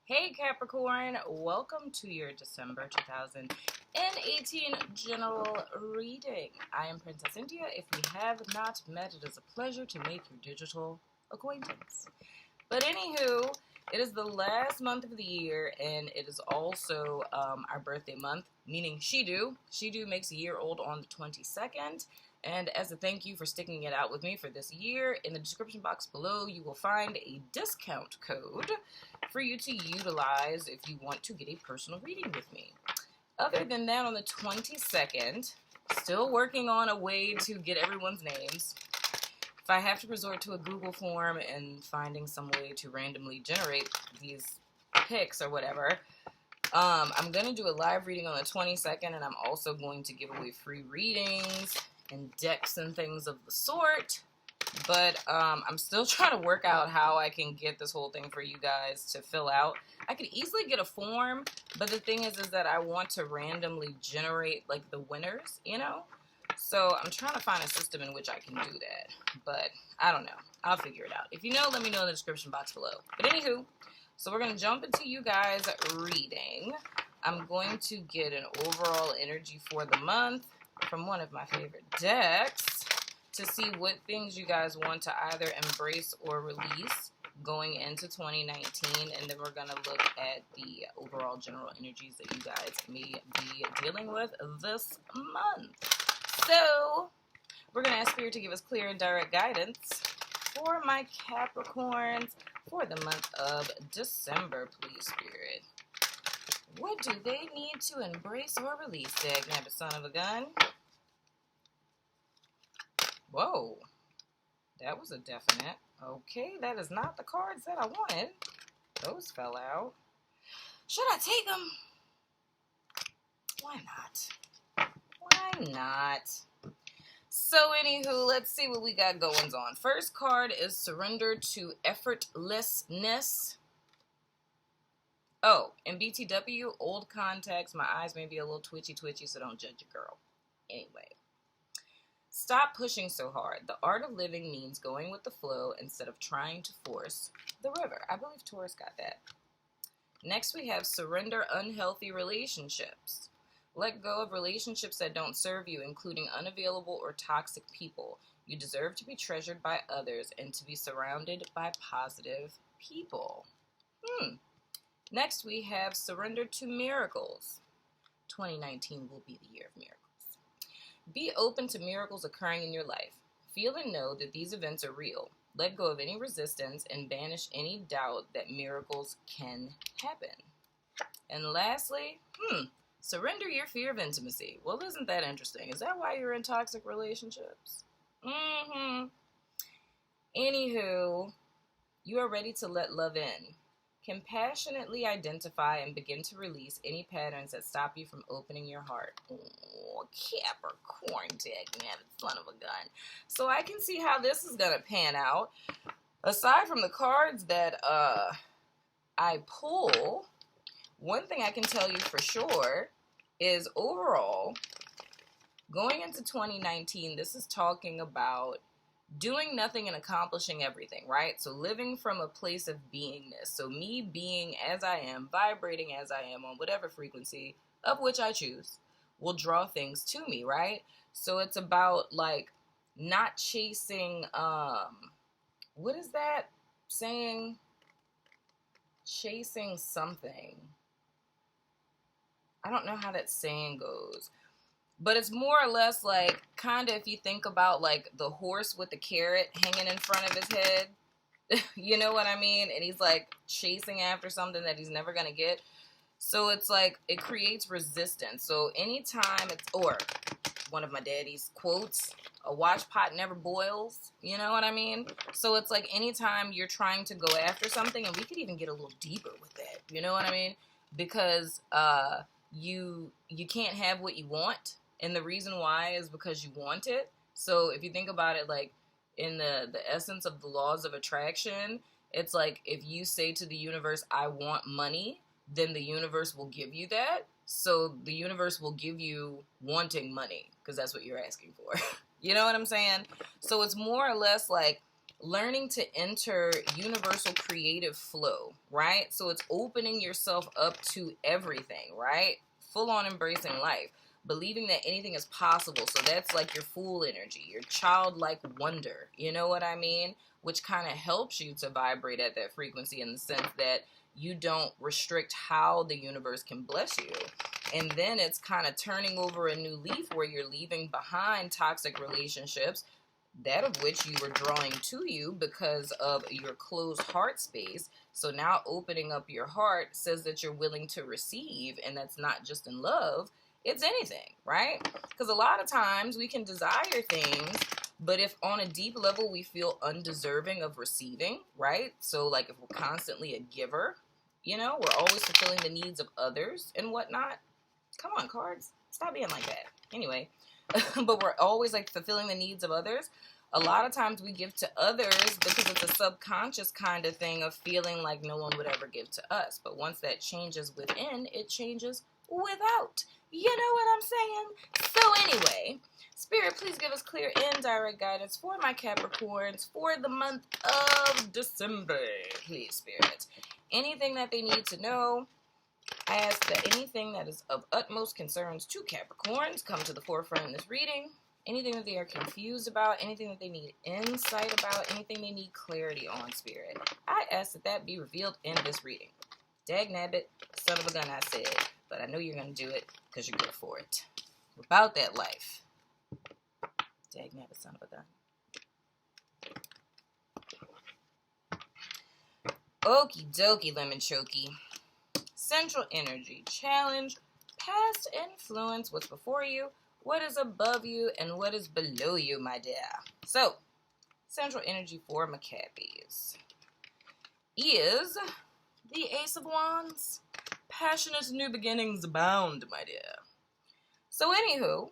Hey Capricorn, welcome to your December 2018 general reading. I am Princess India. If we have not met, it is a pleasure to make your digital acquaintance. But anywho, it is the last month of the year, and it is also our birthday month, meaning Shidu. Shidu makes a year old on the 22nd. And as a thank you for sticking it out with me for this year, in the description box below, you will find a discount code for you to utilize if you want to get a personal reading with me. Other than that, on the 22nd, still working on a way to get everyone's names. If I have to resort to a Google form and finding some way to randomly generate these pics or whatever, I'm going to do a live reading on the 22nd, and I'm also going to give away free readings and decks and things of the sort. But I'm still trying to work out how I can get this whole thing for you guys to fill out. I could easily get a form, but the thing is that I want to randomly generate like the winners, you know? So I'm trying to find a system in which I can do that. But I don't know. I'll figure it out. If you know, let me know in the description box below. But anywho, so we're going to jump into you guys' reading. I'm going to get an overall energy for the month from one of my favorite decks to see what things you guys want to either embrace or release going into 2019, and then we're going to look at the overall general energies that you guys may be dealing with this month. So, we're going to ask Spirit to give us clear and direct guidance for my Capricorns for the month of December, please, Spirit. What do they need to embrace or release, dagnabbit son of a gun? Whoa, that was a definite. Okay, that is not the cards that I wanted. Those fell out. Should I take them? Why not? Why not? So, anywho, let's see what we got going on. First card is Surrender to Effortlessness. Oh, and BTW, old contacts. My eyes may be a little twitchy, so don't judge a girl. Anyway. Stop pushing so hard. The art of living means going with the flow instead of trying to force the river. I believe Taurus got that. Next, we have surrender unhealthy relationships. Let go of relationships that don't serve you, including unavailable or toxic people. You deserve to be treasured by others and to be surrounded by positive people. Next, we have surrender to miracles. 2019 will be the year of miracles. Be open to miracles occurring in your life. Feel and know that these events are real. Let go of any resistance and banish any doubt that miracles can happen. And lastly, surrender your fear of intimacy. Well, isn't that interesting? Is that why you're in toxic relationships? Anywho, you are ready to let love in. Compassionately identify and begin to release any patterns that stop you from opening your heart. Oh, Capricorn, dagnabbit son of a gun. So I can see how this is going to pan out. Aside from the cards that I pull, one thing I can tell you for sure is overall, going into 2019, this is talking about doing nothing and accomplishing everything, right? So living from a place of beingness. So me being as I am, vibrating as I am on whatever frequency of which I choose will draw things to me, right? So it's about like not chasing, what is that saying? Chasing something. I don't know how that saying goes. But it's more or less like, kind of if you think about like the horse with the carrot hanging in front of his head. You know what I mean? And he's like chasing after something that he's never going to get. So it's like, it creates resistance. So anytime it's, or one of my daddy's quotes, a watch pot never boils. You know what I mean? So it's like anytime you're trying to go after something, and we could even get a little deeper with that. You know what I mean? Because you can't have what you want. And the reason why is because you want it. So if you think about it, like in the essence of the laws of attraction, it's like if you say to the universe, I want money, then the universe will give you that. So the universe will give you wanting money because that's what you're asking for. You know what I'm saying? So it's more or less like learning to enter universal creative flow, right? So it's opening yourself up to everything, right? Full on embracing life, believing that anything is possible. So that's like your fool energy, your childlike wonder, you know what I mean? Which kind of helps you to vibrate at that frequency in the sense that you don't restrict how the universe can bless you. And then it's kind of turning over a new leaf where you're leaving behind toxic relationships, that of which you were drawing to you because of your closed heart space. So now opening up your heart says that you're willing to receive, and that's not just in love, it's anything, right? Because a lot of times we can desire things, but if on a deep level we feel undeserving of receiving, right? So like if we're constantly a giver, you know, we're always fulfilling the needs of others and whatnot. Come on, cards, stop being like that. Anyway, but we're always like fulfilling the needs of others. A lot of times we give to others because it's a subconscious kind of thing of feeling like no one would ever give to us. But once that changes within, it changes without. You know what I'm saying? So anyway, Spirit, please give us clear and direct guidance for my Capricorns for the month of December. Please, Spirit. Anything that they need to know. I ask that anything that is of utmost concerns to Capricorns come to the forefront in this reading. Anything that they are confused about, anything that they need insight about, anything they need clarity on, Spirit. I ask that that be revealed in this reading. Dagnabbit, son of a gun, I said. But I know you're going to do it because you're good for it. About that life. Dagnabbit, son of a gun. Okie dokie, lemon chokey. Central energy, challenge, past influence, what's before you, what is above you, and what is below you, my dear. So, central energy for Maccabees is the Ace of Wands. Passionate new beginnings abound, my dear. So, anywho,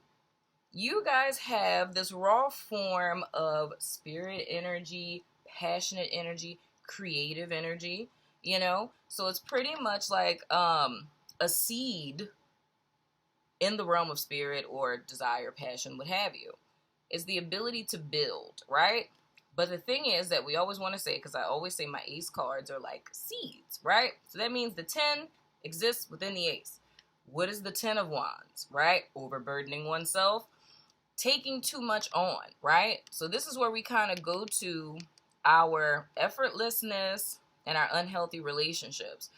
you guys have this raw form of spirit energy, passionate energy, creative energy. You know, so it's pretty much like a seed in the realm of spirit or desire, passion, what have you. Is the ability to build, right? But the thing is that we always want to say, because I always say my ace cards are like seeds, right? So that means the 10 exists within the ace. What is the 10 of wands, right? Overburdening oneself, taking too much on, right? So this is where we kind of go to our effortlessness and our unhealthy relationships.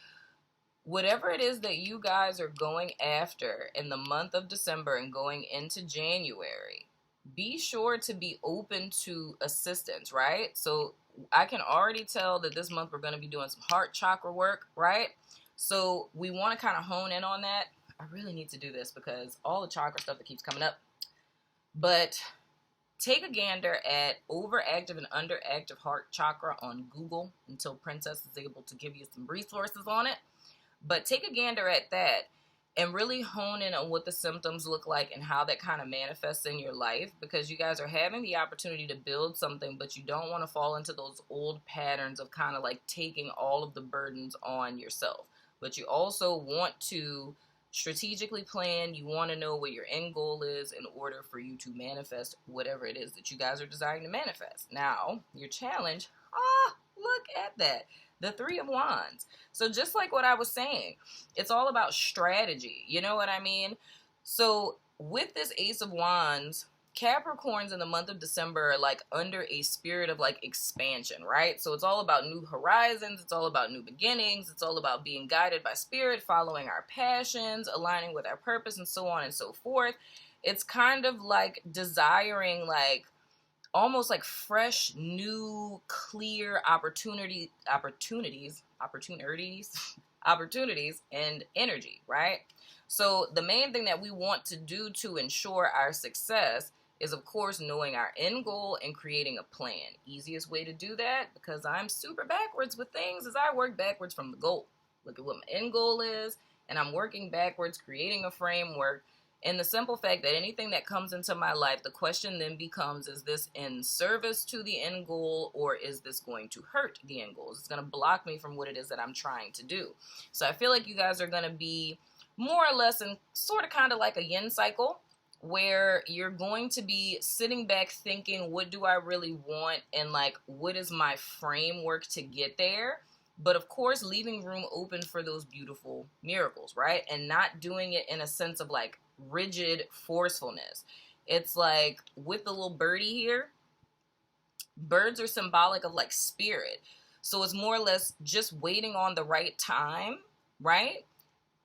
Whatever it is that you guys are going after in the month of December and going into January, be sure to be open to assistance, right? So I can already tell that this month we're going to be doing some heart chakra work, right? So we want to kind of hone in on that. I really need to do this because all the chakra stuff that keeps coming up. But take a gander at overactive and underactive heart chakra on Google until Princess is able to give you some resources on it. But take a gander at that and really hone in on what the symptoms look like and how that kind of manifests in your life, because you guys are having the opportunity to build something, but you don't want to fall into those old patterns of kind of like taking all of the burdens on yourself. But you also want to strategically plan. You want to know what your end goal is in order for you to manifest whatever it is that you guys are desiring to manifest. Now, your challenge, look at that. The 3 of Wands. So just like what I was saying, it's all about strategy. You know what I mean? So with this Ace of Wands, Capricorns in the month of December are like under a spirit of like expansion, right? So it's all about new horizons. It's all about new beginnings. It's all about being guided by spirit, following our passions, aligning with our purpose, and so on and so forth. It's kind of like desiring like almost like fresh, new, clear opportunities and energy, right? So the main thing that we want to do to ensure our success is, of course, knowing our end goal and creating a plan. Easiest way to do that, because I'm super backwards with things, is I work backwards from the goal. Look at what my end goal is, and I'm working backwards, creating a framework. And the simple fact that anything that comes into my life, the question then becomes, is this in service to the end goal, or is this going to hurt the end goal? It's going to block me from what it is that I'm trying to do. So I feel like you guys are going to be more or less in sort of kind of like a yin cycle. where you're going to be sitting back thinking, what do I really want? And like, what is my framework to get there? But of course, leaving room open for those beautiful miracles, right? And not doing it in a sense of like rigid forcefulness. It's like with the little birdie here, birds are symbolic of like spirit. So it's more or less just waiting on the right time, right?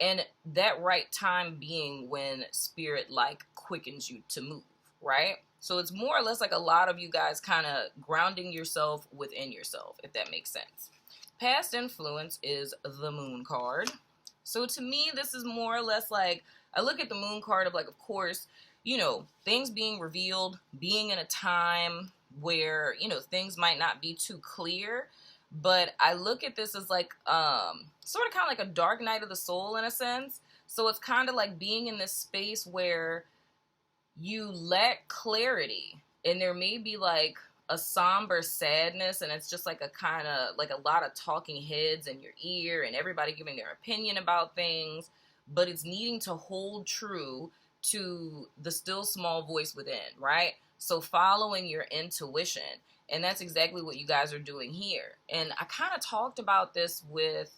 And that right time being when spirit like quickens you to move, right? So it's more or less like a lot of you guys kind of grounding yourself within yourself, if that makes sense. Past influence is the moon card. So to me, this is more or less like, I look at the moon card of like, of course, you know, things being revealed, being in a time where, you know, things might not be too clear. But I look at this as like, sort of kind of like a dark night of the soul in a sense. So it's kind of like being in this space where you lack clarity and there may be like a somber sadness, and it's just like a kind of like a lot of talking heads in your ear and everybody giving their opinion about things, but it's needing to hold true to the still small voice within, right? So following your intuition. And that's exactly what you guys are doing here. And I kind of talked about this with,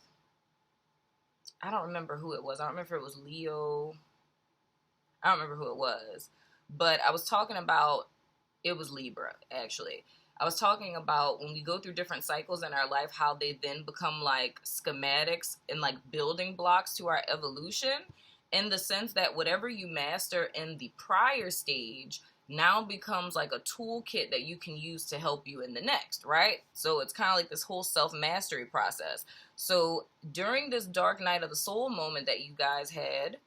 I don't remember who it was. I don't remember if it was Leo. I don't remember who it was. But I was talking about, it was Libra, actually. I was talking about when we go through different cycles in our life, how they then become like schematics and like building blocks to our evolution, in the sense that whatever you master in the prior stage now becomes like a toolkit that you can use to help you in the next, right? So it's kind of like this whole self-mastery process. So during this dark night of the soul moment that you guys had,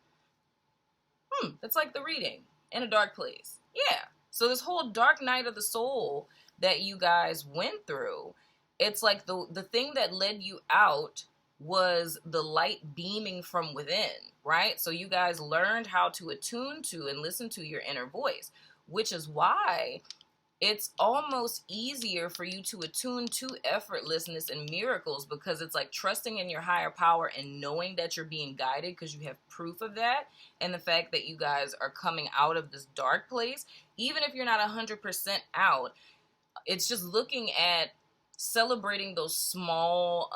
that's like the reading in a dark place. Yeah. So this whole dark night of the soul that you guys went through, it's like the thing that led you out was the light beaming from within, right? So you guys learned how to attune to and listen to your inner voice, which is why it's almost easier for you to attune to effortlessness and miracles, because it's like trusting in your higher power and knowing that you're being guided because you have proof of that. And the fact that you guys are coming out of this dark place, even if you're not 100% out, it's just looking at celebrating those small,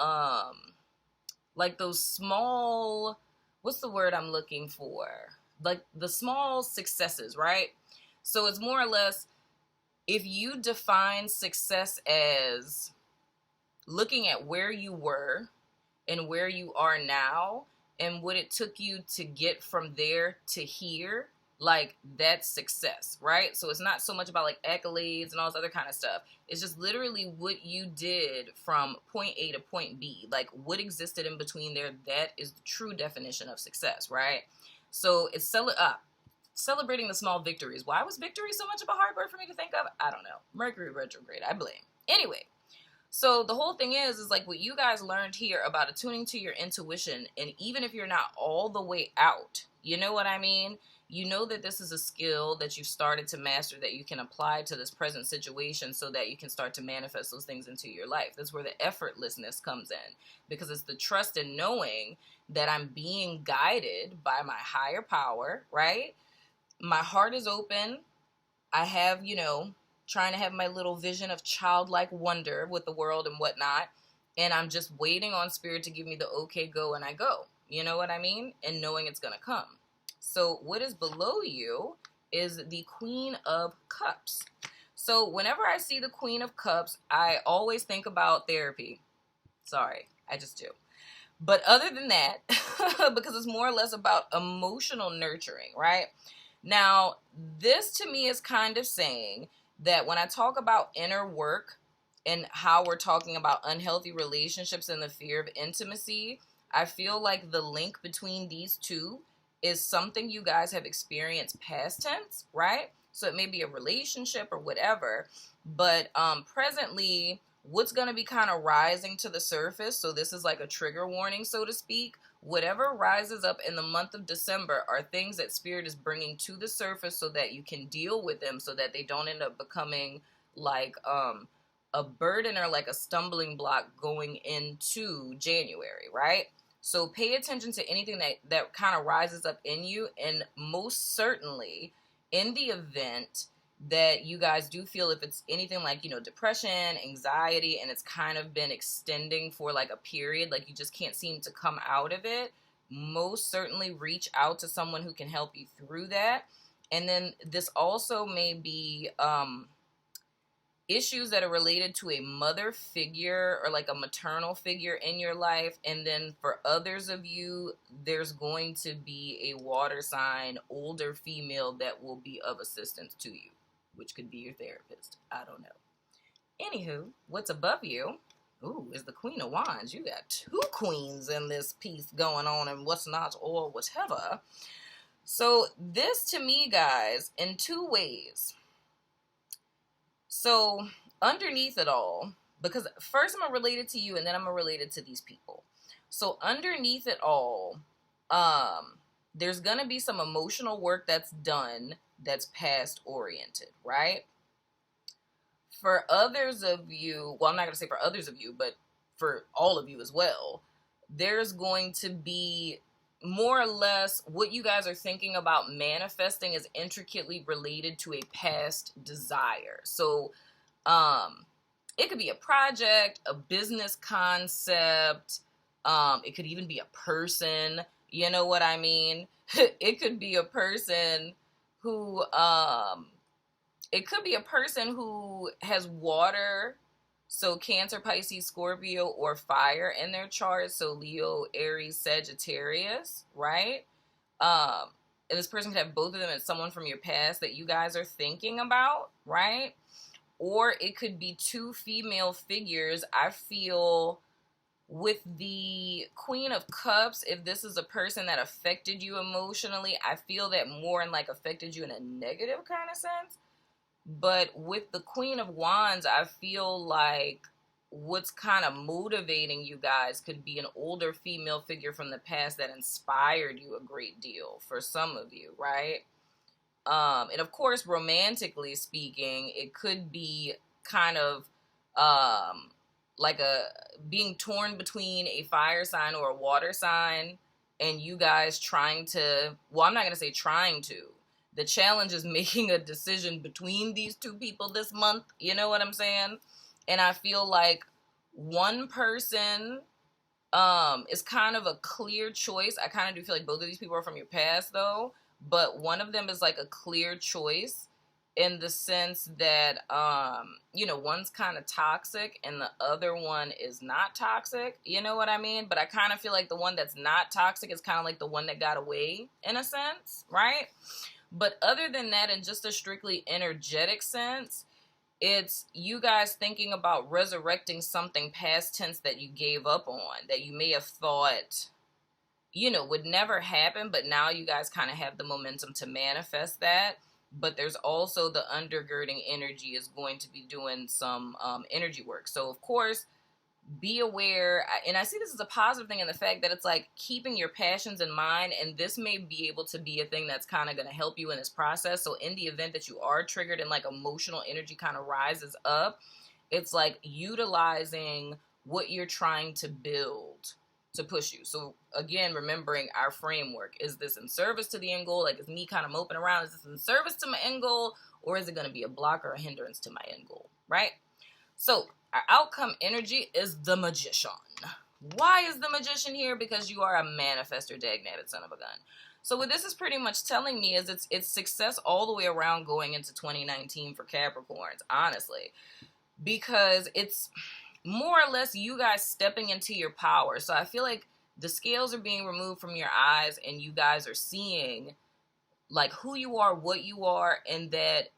like those small, what's the word I'm looking for? Like the small successes, right? So it's more or less, if you define success as looking at where you were and where you are now and what it took you to get from there to here, like that's success, right? So it's not so much about like accolades and all this other kind of stuff. It's just literally what you did from point A to point B, like what existed in between there. That is the true definition of success, right? So it's celebrating the small victories. Why was victory so much of a hard word for me to think of? I don't know. Mercury retrograde, I blame. Anyway, so the whole thing is like what you guys learned here about attuning to your intuition, and even if you're not all the way out, you know what I mean? You know that this is a skill that you've started to master that you can apply to this present situation so that you can start to manifest those things into your life. That's where the effortlessness comes in, because it's the trust in knowing that I'm being guided by my higher power, right? My heart is open. I have, you know, trying to have my little vision of childlike wonder with the world and whatnot. And I'm just waiting on spirit to give me the okay go, and I go. You know what I mean? And knowing it's going to come. So what is below you is the Queen of Cups. So whenever I see the Queen of Cups, I always think about therapy. Sorry, I just do. But other than that, because it's more or less about emotional nurturing, right? Now, this to me is kind of saying that when I talk about inner work and how we're talking about unhealthy relationships and the fear of intimacy, I feel like the link between these two is something you guys have experienced past tense, right? So it may be a relationship or whatever, but presently, what's going to be kind of rising to the surface, so this is like a trigger warning, so to speak, whatever rises up in the month of December are things that Spirit is bringing to the surface so that you can deal with them, so that they don't end up becoming like a burden or like a stumbling block going into January, right? So pay attention to anything that kind of rises up in you, and most certainly in the event that you guys do feel, if it's anything like, you know, depression, anxiety, and it's kind of been extending for like a period, like you just can't seem to come out of it, most certainly reach out to someone who can help you through that. And then this also may be issues that are related to a mother figure or like a maternal figure in your life. And then for others of you, there's going to be a water sign, older female that will be of assistance to you, which could be your therapist. I don't know. Anywho, what's above you? Ooh, is the Queen of Wands. You got two queens in this piece going on, and what's not or whatever. So this to me, guys, in two ways. So underneath it all, because first I'm going to relate it to you and then I'm going to relate it to these people. So underneath it all, there's going to be some emotional work that's done that's past oriented, right? For others of you, well, I'm not going to say for others of you, but for all of you as well, there's going to be more or less what you guys are thinking about manifesting is intricately related to a past desire. So it could be a project, a business concept, it could even be a person, you know what I mean? It could be a person who has water, so Cancer, Pisces, Scorpio, or fire in their chart. So Leo, Aries, Sagittarius, right? And this person could have both of them as someone from your past that you guys are thinking about, right? Or it could be two female figures. I feel with the Queen of Cups, if this is a person that affected you emotionally, I feel that more in like affected you in a negative kind of sense. But with the Queen of Wands, I feel like what's kind of motivating you guys could be an older female figure from the past that inspired you a great deal for some of you, right? And of course, romantically speaking, it could be kind of like being torn between a fire sign or a water sign, and you guys trying to, well, I'm not going to say trying to. The challenge is making a decision between these two people this month. You know what I'm saying? And I feel like one person is kind of a clear choice. I kind of do feel like both of these people are from your past, though. But one of them is like a clear choice in the sense that, you know, one's kind of toxic and the other one is not toxic. You know what I mean? But I kind of feel like the one that's not toxic is kind of like the one that got away in a sense, right? But other than that, in just a strictly energetic sense, it's you guys thinking about resurrecting something past tense that you gave up on, that you may have thought, you know, would never happen, but now you guys kind of have the momentum to manifest that. But there's also the undergirding energy is going to be doing some energy work. So, of course, be aware, and I see this as a positive thing in the fact that it's like keeping your passions in mind, and this may be able to be a thing that's kind of going to help you in this process. So in the event that you are triggered and like emotional energy kind of rises up, it's like utilizing what you're trying to build to push you. So again, remembering our framework, is this in service to the end goal? Like, is me kind of moping around, is this in service to my end goal, or is it going to be a block or a hindrance to my end goal, right? So our outcome energy is the Magician. Why is the Magician here? Because you are a manifestor, dagnabbit son of a gun. So what this is pretty much telling me is it's success all the way around going into 2019 for Capricorns, honestly. Because it's more or less you guys stepping into your power. So I feel like the scales are being removed from your eyes and you guys are seeing like who you are, and that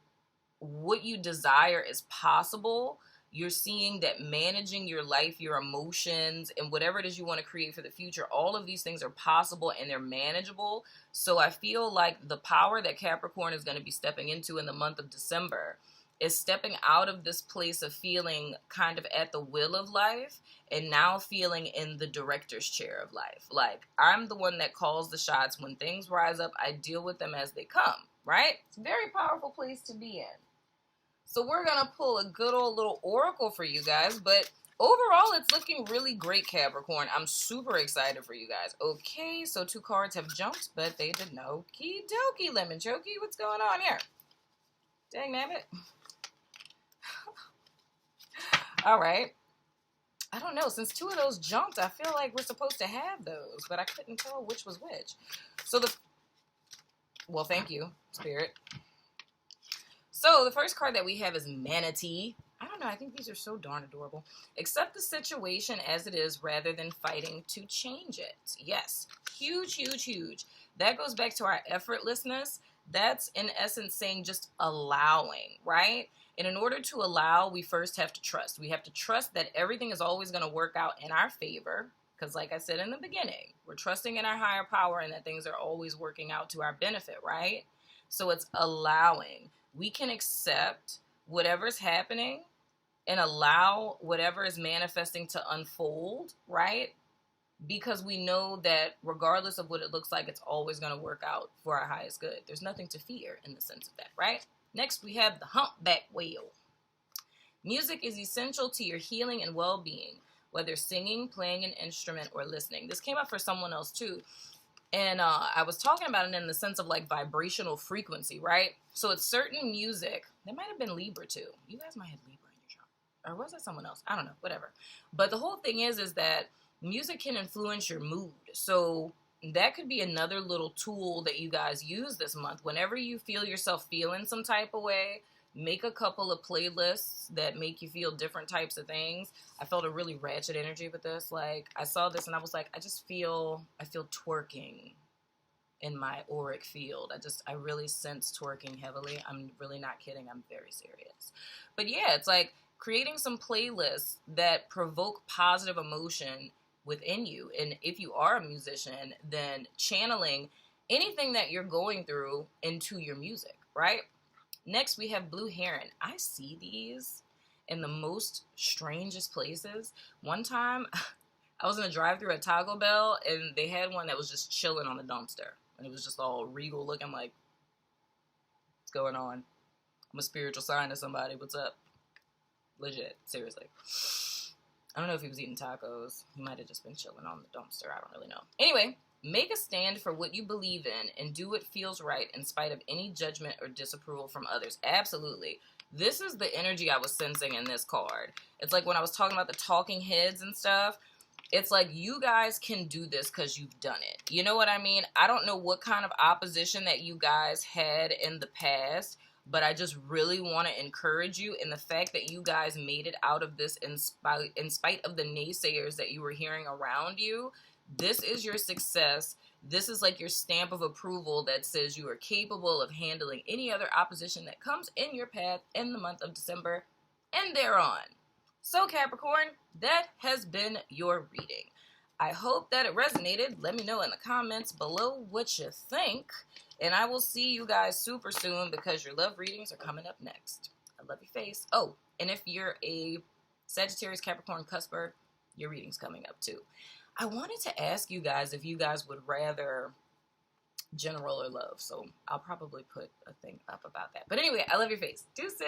what you desire is possible. You're seeing that managing your life, your emotions, and whatever it is you want to create for the future, all of these things are possible and they're manageable. So I feel like the power that Capricorn is going to be stepping into in the month of December is stepping out of this place of feeling kind of at the will of life and now feeling in the director's chair of life. Like, I'm the one that calls the shots. When things rise up, I deal with them as they come, right? It's a very powerful place to be in. So we're going to pull a good old little oracle for you guys, but overall, it's looking really great, Capricorn. I'm super excited for you guys. Okay, so 2 cards have jumped, but they did no. Okie dokie, lemon chokey. What's going on here? Dang nabbit. All right. I don't know. Since 2 of those jumped, I feel like we're supposed to have those, but I couldn't tell which was which. So well, thank you, Spirit. So the first card that we have is Manatee. I don't know. I think these are so darn adorable. Accept the situation as it is rather than fighting to change it. Yes. Huge, huge, huge. That goes back to our effortlessness. That's in essence saying just allowing, right? And in order to allow, we first have to trust. We have to trust that everything is always going to work out in our favor. Because like I said in the beginning, we're trusting in our higher power and that things are always working out to our benefit, right? So it's allowing. We can accept whatever's happening and allow whatever is manifesting to unfold, right? Because we know that regardless of what it looks like, it's always going to work out for our highest good. There's nothing to fear in the sense of that, right? Next, we have the humpback whale. Music is essential to your healing and well-being, whether singing, playing an instrument, or listening. This came up for someone else too. And I was talking about it in the sense of like vibrational frequency, right? So it's certain music. That might have been Libra too. You guys might have Libra in your chart. Or was that someone else? I don't know, whatever. But the whole thing is that music can influence your mood. So that could be another little tool that you guys use this month. Whenever you feel yourself feeling some type of way, make a couple of playlists that make you feel different types of things. I felt a really ratchet energy with this. Like, I saw this and I was like, I feel twerking in my auric field. I really sense twerking heavily. I'm really not kidding. I'm very serious. But yeah, it's like creating some playlists that provoke positive emotion within you. And if you are a musician, then channeling anything that you're going through into your music, right? Next, we have blue heron. I see these in the most strangest places. One time, I was in a drive-thru at Taco Bell, and they had one that was just chilling on the dumpster. And it was just all regal looking. I'm like, what's going on? I'm a spiritual sign to somebody. What's up? Legit. Seriously. I don't know if he was eating tacos. He might have just been chilling on the dumpster. I don't really know. Anyway, make a stand for what you believe in and do what feels right in spite of any judgment or disapproval from others. Absolutely. This is the energy I was sensing in this card. It's like when I was talking about the talking heads and stuff. It's like you guys can do this because you've done it. You know what I mean? I don't know what kind of opposition that you guys had in the past, but I just really want to encourage you in the fact that you guys made it out of this in spite of the naysayers that you were hearing around you. This is your success. This is like your stamp of approval that says you are capable of handling any other opposition that comes in your path in the month of December and thereon. So Capricorn, that has been your reading. I hope that it resonated. Let me know in the comments below what you think. And I will see you guys super soon because your love readings are coming up next. I love your face. Oh, and if you're a Sagittarius, Capricorn, Cusper, your reading's coming up too. I wanted to ask you guys if you guys would rather general or love. So I'll probably put a thing up about that. But anyway, I love your face. Deuces.